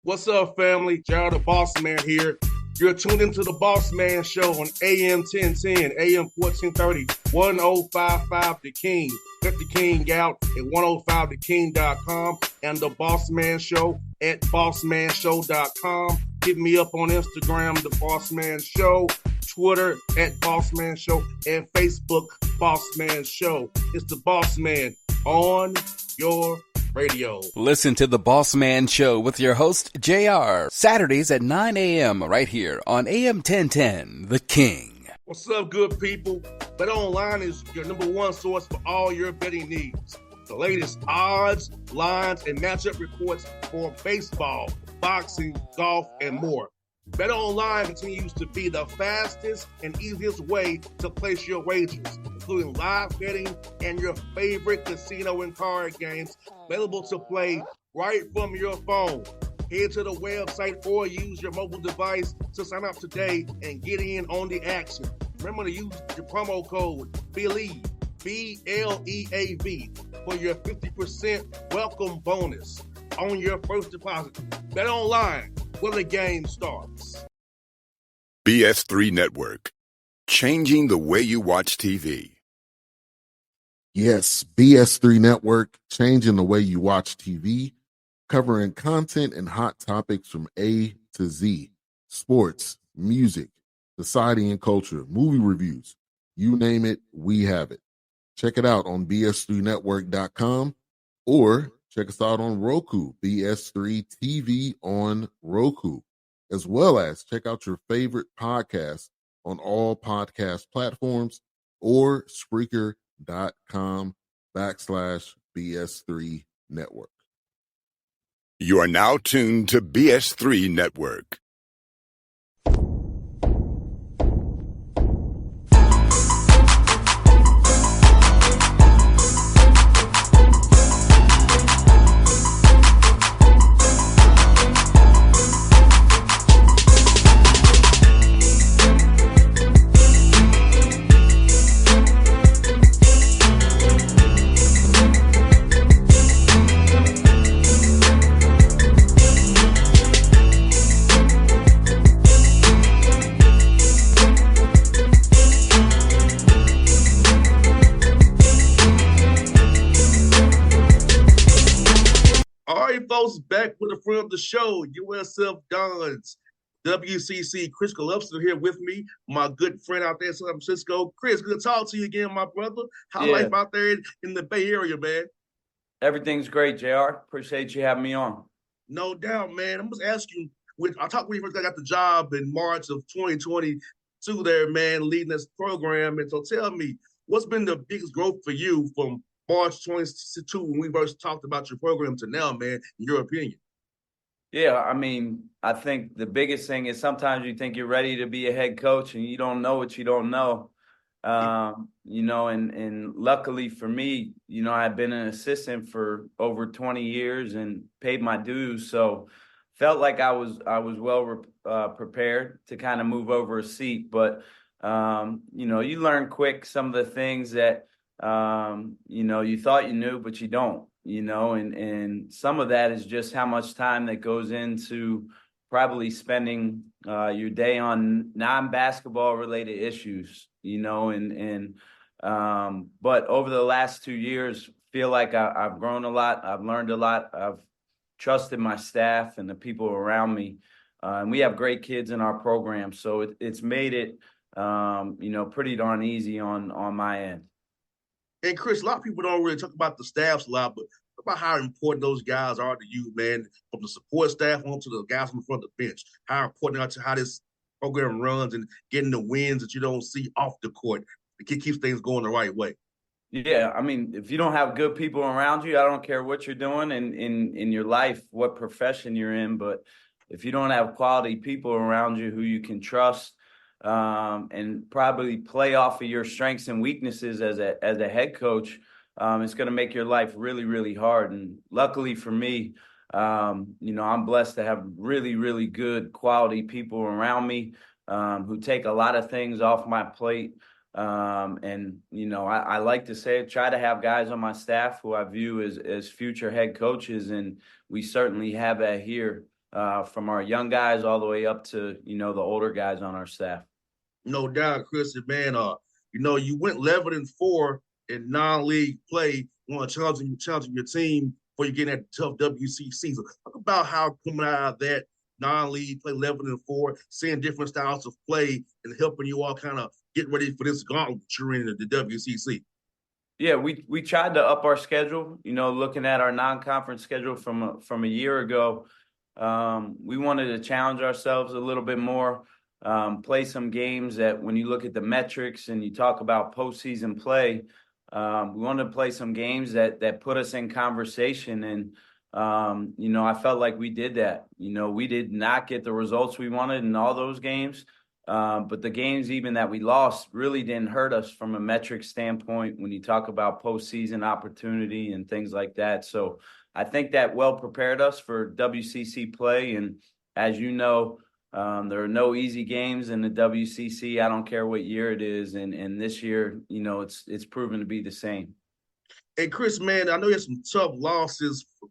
What's up, family? Gerald the Bossman here. You're tuned into the Bossman Show on AM 1010, AM 1430, 1055 The King. Let the King out at 105theking.com and the Bossman Show at bossmanshow.com. Hit me up on Instagram, The Bossman Show, Twitter at Bossman Show, and Facebook, Bossman Show. It's the Bossman on your radio. Listen to the Bossman Show with your host, JR, Saturdays at 9 a.m. right here on AM 1010, The King. What's up, good people? BetOnline is your number one source for all your betting needs. The latest odds, lines, and matchup reports for baseball, boxing, golf, and more. BetOnline continues to be the fastest and easiest way to place your wagers, including live betting and your favorite casino and card games available to play right from your phone. Head to the website or use your mobile device to sign up today and get in on the action. Remember to use your promo code BELIEVE, B-L-E-A-V, for your 50% welcome bonus on your first deposit. BetOnline, where the game starts. BS3 Network, changing the way you watch TV. Yes, BS3 Network, changing the way you watch TV, covering content and hot topics from A to Z, sports, music, society and culture, movie reviews, you name it, we have it. Check it out on bs3network.com or check us out on Roku, BS3 TV on Roku, as well as check out your favorite podcast on all podcast platforms or Spreaker.com/BS3 Network. You are now tuned to BS3 Network. Folks, back with a friend of the show, USF Dons, WCC, Chris Gerlufsen here with me, my good friend out there in San Francisco. Chris, good to talk to you again, my brother. How's life out there in the Bay Area, man? Everything's great, JR. Appreciate you having me on. No doubt, man. I'm just asking you, I talked when you first got the job in March of 2022 there, man, leading this program. And so tell me, what's been the biggest growth for you from March 22 when we first talked about your program to now, man, in your opinion? Yeah, I mean, I think the biggest thing is sometimes you think you're ready to be a head coach and you don't know what you don't know. And luckily for me, I've been an assistant for over 20 years and paid my dues. So felt like I was well prepared to kind of move over a seat. But, you learn quick some of the things that, you thought you knew, but you don't, and some of that is just how much time that goes into probably spending your day on non-basketball related issues, but over the last 2 years, feel like I've grown a lot. I've learned a lot. I've trusted my staff and the people around me. And we have great kids in our program. So it's made it, pretty darn easy on my end. And Chris, a lot of people don't really talk about the staffs a lot, but about how important those guys are to you, man, from the support staff on to the guys on the front of the bench. How important they are to how this program runs and getting the wins that you don't see off the court. It keeps things going the right way. Yeah, I mean, if you don't have good people around you, I don't care what you're doing in your life, what profession you're in, but if you don't have quality people around you who you can trust, and probably play off of your strengths and weaknesses as a head coach, it's going to make your life really, really hard. And luckily for me, I'm blessed to have really, really good quality people around me who take a lot of things off my plate. I like to say, try to have guys on my staff who I view as future head coaches, and we certainly have that here. from our young guys all the way up to, the older guys on our staff. No doubt, Chris, man. You went 11-4 in non-league play, challenging your team before you get that tough WCC. So talk about how coming out of that non-league play 11-4, seeing different styles of play and helping you all kind of get ready for this gauntlet you're in the WCC. Yeah, we tried to up our schedule. Looking at our non-conference schedule from a year ago, we wanted to challenge ourselves a little bit more. Play some games that when you look at the metrics and you talk about postseason play, we wanted to play some games that put us in conversation. And, I felt like we did that. We did not get the results we wanted in all those games. But the games even that we lost really didn't hurt us from a metric standpoint when you talk about postseason opportunity and things like that. So I think that well prepared us for WCC play. And as you know, there are no easy games in the WCC. I don't care what year it is. And this year, it's proven to be the same. Hey, Chris, man, I know you had some tough losses for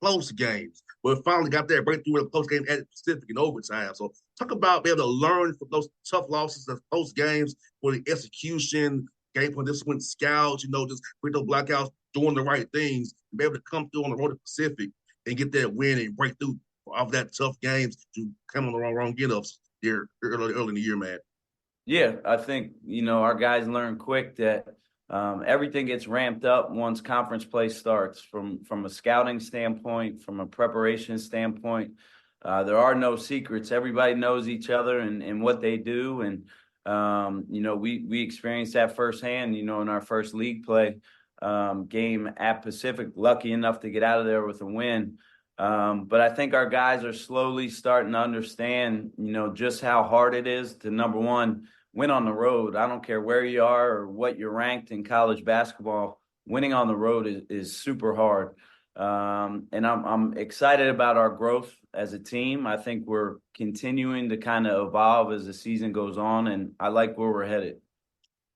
close games, but finally got that breakthrough in a close game at Pacific in overtime. So talk about being able to learn from those tough losses and close games for the execution, game plan, discipline, scouts, just with those blackouts, doing the right things, and be able to come through on the road to Pacific and get that win and break through off that tough games to come on the wrong get-ups there early in the year, man. Yeah, I think, our guys learn quick that everything gets ramped up once conference play starts from a scouting standpoint, from a preparation standpoint. There are no secrets. Everybody knows each other and what they do. And, we experienced that firsthand, in our first league play game at Pacific, lucky enough to get out of there with a win. But I think our guys are slowly starting to understand, just how hard it is to, number one, win on the road. I don't care where you are or what you're ranked in college basketball. Winning on the road is super hard. And I'm excited about our growth as a team. I think we're continuing to kind of evolve as the season goes on, and I like where we're headed.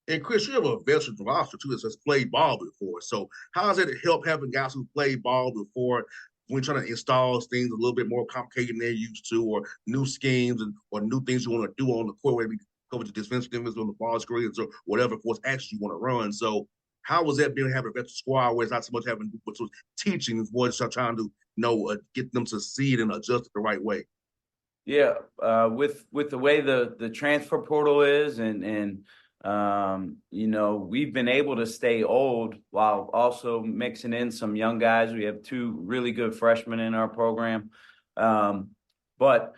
And Chris, you have a veteran roster too that's played ball before. So how does it help having guys who played ball before when trying to install things a little bit more complicated than they're used to, or new schemes or new things you want to do on the court, whether go with the defensive on the ball screens or whatever force action you want to run. So how was that being having a veteran squad where it's not so much having what's teaching is more just trying to get them to see it and adjust it the right way? Yeah, with the way the transfer portal is and we've been able to stay old while also mixing in some young guys. We have two really good freshmen in our program. But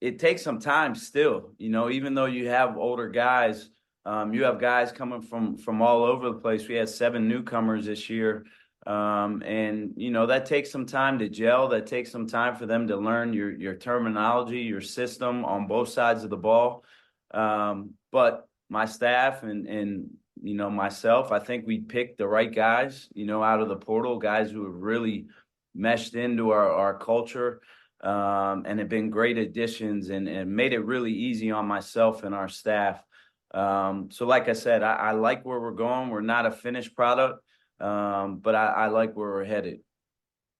it takes some time still, even though you have older guys, you have guys coming from all over the place. We had 7 newcomers this year. And that takes some time to gel. That takes some time for them to learn your terminology, your system on both sides of the ball. But my staff and myself, I think we picked the right guys, out of the portal, guys who have really meshed into our culture, and have been great additions and made it really easy on myself and our staff. So like I said, I like where we're going. We're not a finished product, but I like where we're headed.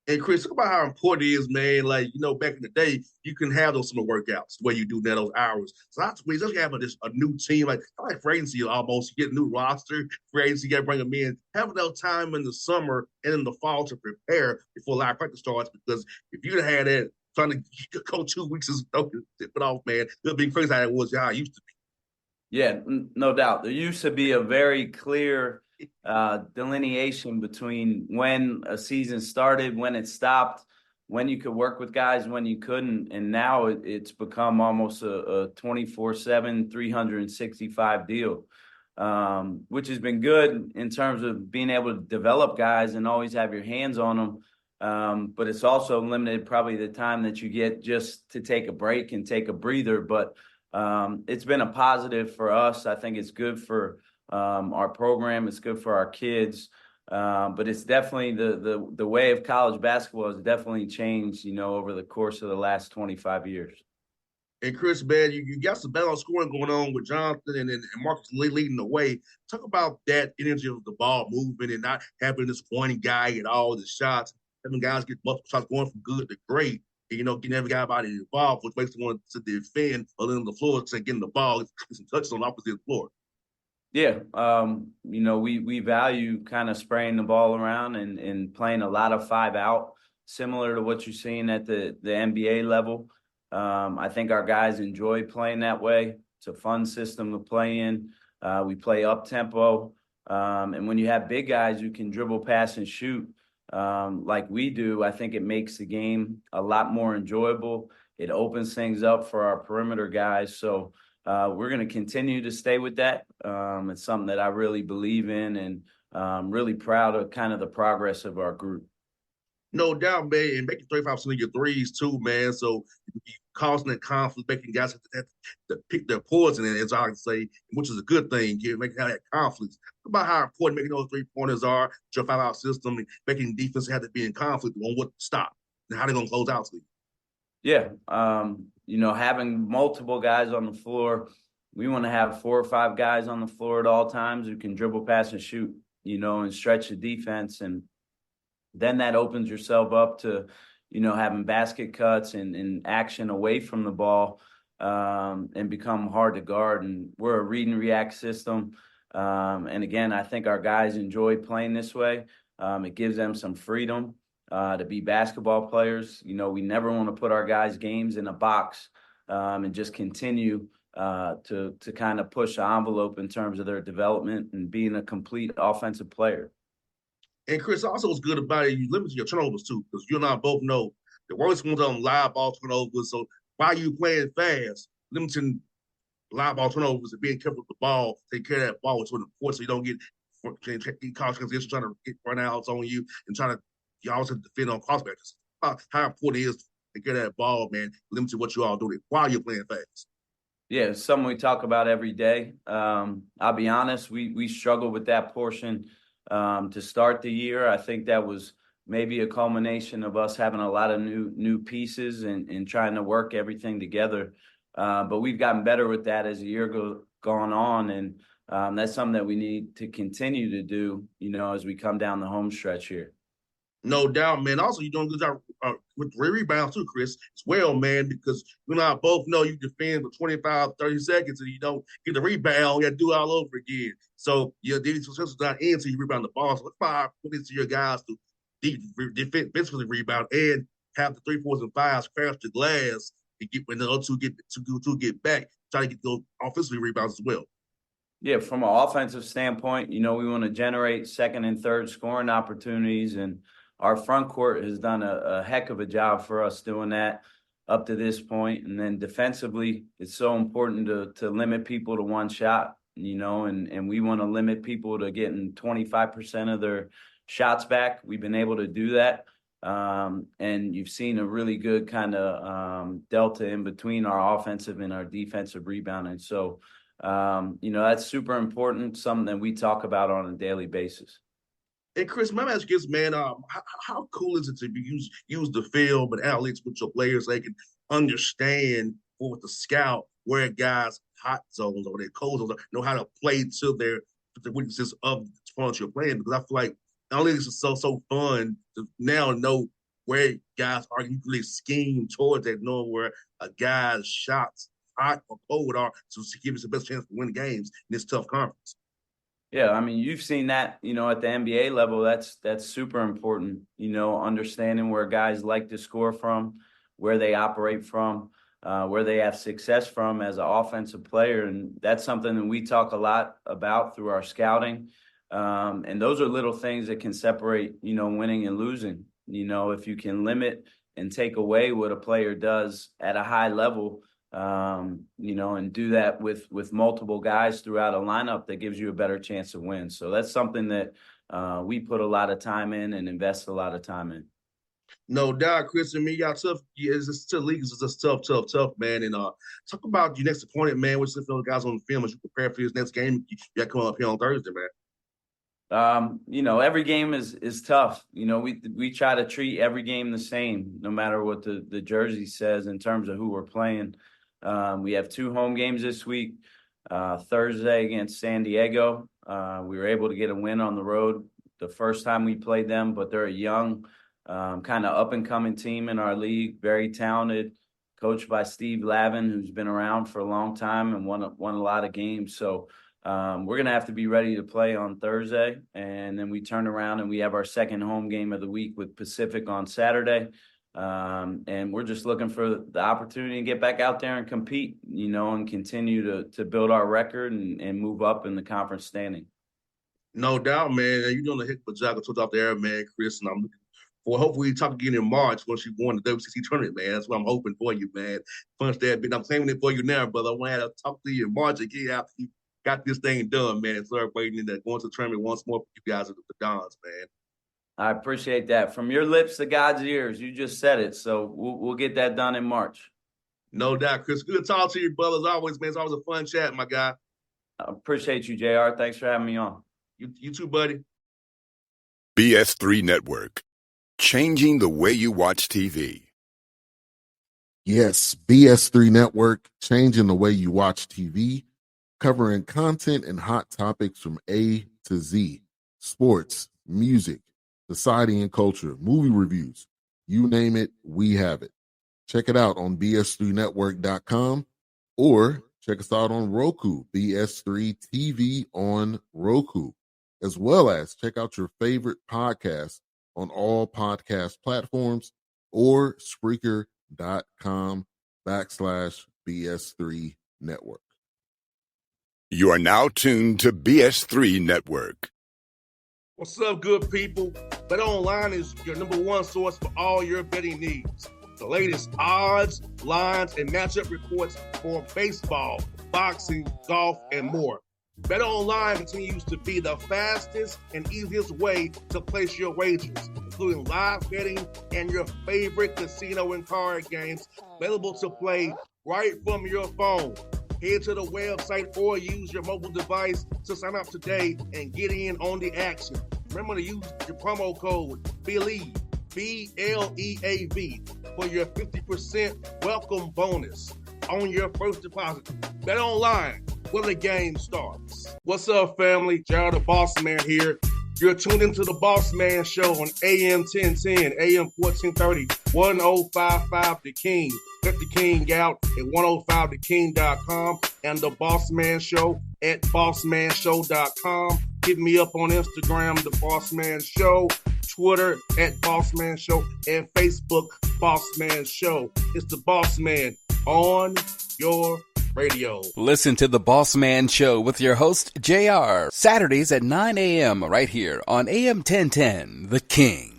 And Chris, talk about how important it is, man. Like, back in the day, you can have those summer workouts where you do that, those hours. So that's when you just have a new team, like free agency almost. You get a new roster, free agency, you got to bring them in. Having that time in the summer and in the fall to prepare before live practice starts. Because if you'd have had that, trying to go 2 weeks and tip it off, man, it would be crazy how it was, how it used to be. Yeah, no doubt. There used to be a very clear delineation between when a season started, when it stopped, when you could work with guys, when you couldn't. And now it's become almost a 24/7, 365 deal, which has been good in terms of being able to develop guys and always have your hands on them. But it's also limited probably the time that you get just to take a break and take a breather. But it's been a positive for us. I think it's good for our program. It's good for our kids. But it's definitely the way of college basketball has definitely changed, over the course of the last 25 years. And Chris, man, you got some balance scoring going on with Jonathan and Marcus leading the way. Talk about that energy of the ball movement and not having this one guy at all the shots, having guys get multiple shots going from good to great. getting everybody involved, which makes them want to defend or on the floor to getting the ball, get some touches on the opposite floor. Yeah, we value kind of spraying the ball around and playing a lot of 5-out, similar to what you're seeing at the NBA level. I think our guys enjoy playing that way. It's a fun system to play in. We play up tempo, and when you have big guys who can dribble, pass, and shoot like we do, I think it makes the game a lot more enjoyable. It opens things up for our perimeter guys. So we're going to continue to stay with that. It's something that I really believe in, and really proud of kind of the progress of our group. No doubt, man, and making 35% of your threes too, man. So you causing that conflict, making guys have to pick their poison, as I can say, which is a good thing. Making that conflict. About how important making those 3-pointers are, your 5-out system, and making defense have to be in conflict on what to stop and how they're gonna close out to you. Yeah, having multiple guys on the floor, we want to have 4 or 5 guys on the floor at all times who can dribble, pass, and shoot, and stretch the defense. And then that opens yourself up to, having basket cuts and action away from the ball and become hard to guard. And we're a read and react system. And again, I think our guys enjoy playing this way. It gives them some freedom to be basketball players. We never want to put our guys' games in a box and just continue to kind of push the envelope in terms of their development and being a complete offensive player. And Chris, also what's good about it, you limit your turnovers too, because you and I both know the worst ones are on live ball turnovers. So while you playing fast, limiting live ball turnovers and being careful with the ball, take care of that ball, which is important, so you don't get caught transition trying to get runouts on you and trying to you always have to defend on crossbacks. How important it is to take care of that ball, man, limiting what you all doing while you're playing fast. Yeah, it's something we talk about every day. I'll be honest, we struggled with that portion to start the year. I think that was maybe a culmination of us having a lot of new pieces and trying to work everything together. But we've gotten better with that as the year gone on, and that's something that we need to continue to do, as we come down the home stretch here. No doubt, man. Also, you're doing a good job with rebounds too, Chris, as well, man, because you and I both know you defend for 25, 30 seconds and you don't get the rebound, you got to do it all over again. So your defense is not in until you rebound the ball. So let's put it to your guys to defensively rebound and have the 3, 4s, and 5s crash the glass and get when the other two get back, try to get those offensively rebounds as well. Yeah, from an offensive standpoint, we want to generate second and third scoring opportunities, and our front court has done a heck of a job for us doing that up to this point. And then defensively, it's so important to limit people to one shot, and we want to limit people to getting 25% of their shots back. We've been able to do that. And you've seen a really good kind of delta in between our offensive and our defensive rebounding. So, that's super important, something that we talk about on a daily basis. And Chris, my ask is, man, how cool is it to use the film and analytics with your players so they can understand with the scout where guys' hot zones or their cold zones know how to play to the weaknesses of the opponent you're playing? Because I feel like analytics is so fun to now know where guys are. You can really scheme towards that, knowing where a guy's shots, hot or cold, are to give us the best chance to win games in this tough conference. Yeah, I mean, you've seen that, at the NBA level, that's super important, understanding where guys like to score from, where they operate from, where they have success from as an offensive player. And that's something that we talk a lot about through our scouting. And those are little things that can separate, winning and losing. If you can limit and take away what a player does at a high level, and do that with multiple guys throughout a lineup, that gives you a better chance to win. So that's something that we put a lot of time in and invest a lot of time in. No doubt, Chris. I mean, y'all tough. Yeah, it's just league is just tough, man. And talk about your next opponent, man. What's the guys on the film as you prepare for this next game? You got coming up here on Thursday, man. Every game is tough. We try to treat every game the same, no matter what the jersey says in terms of who we're playing. We have 2 home games this week. Thursday against San Diego. We were able to get a win on the road the first time we played them, but they're a young kind of up-and-coming team in our league, very talented, coached by Steve Lavin, who's been around for a long time and won a lot of games. So we're going to have to be ready to play on Thursday, and then we turn around and we have our second home game of the week with Pacific on Saturday. And we're just looking for the opportunity to get back out there and compete, and continue to build our record and move up in the conference standing. No doubt, man. You're doing a heck of a job to off the air, man, Chris. And I'm looking for hopefully talk again in March once you won the WCC tournament, man. That's what I'm hoping for you, man. Punch that bit. I'm saying it for you now, brother. I want to talk to you in March again after you got this thing done, man. And start waiting and going to the tournament once more for you guys at the Dons, man. I appreciate that. From your lips to God's ears, you just said it. So we'll get that done in March. No doubt, Chris. Good to talk to you, brother. As always, man. It's always a fun chat, my guy. I appreciate you, JR. Thanks for having me on. You too, buddy. BS3 Network. Changing the way you watch TV. Yes, BS3 Network, changing the way you watch TV, covering content and hot topics from A to Z. Sports, music, society and culture, movie reviews. You name it, we have it. Check it out on bs3network.com or check us out on Roku, BS3 TV on Roku, as well as check out your favorite podcast on all podcast platforms or Spreaker.com/BS3 Network. You are now tuned to BS3 Network. What's up, good people? Bet Online is your number one source for all your betting needs. The latest odds, lines, and matchup reports for baseball, boxing, golf, and more. Bet Online continues to be the fastest and easiest way to place your wagers, including live betting and your favorite casino and card games available to play right from your phone. Head to the website or use your mobile device to sign up today and get in on the action. Remember to use your promo code BELIEVE, BLEAV, for your 50% welcome bonus on your first deposit. Bet Online, where the game starts. What's up, family? Gerald the Bossman here. You're tuned into the Bossman Show on AM 1010, AM 1430, 1055 The King. Check The King out at 105theking.com and the Bossman Show at bossmanshow.com. Hit me up on Instagram, The Bossman Show, Twitter at Bossman Show, and Facebook, Bossman Show. It's the Bossman on your radio. Listen to The Bossman Show with your host, JR, Saturdays at 9 a.m. right here on AM 1010, The King.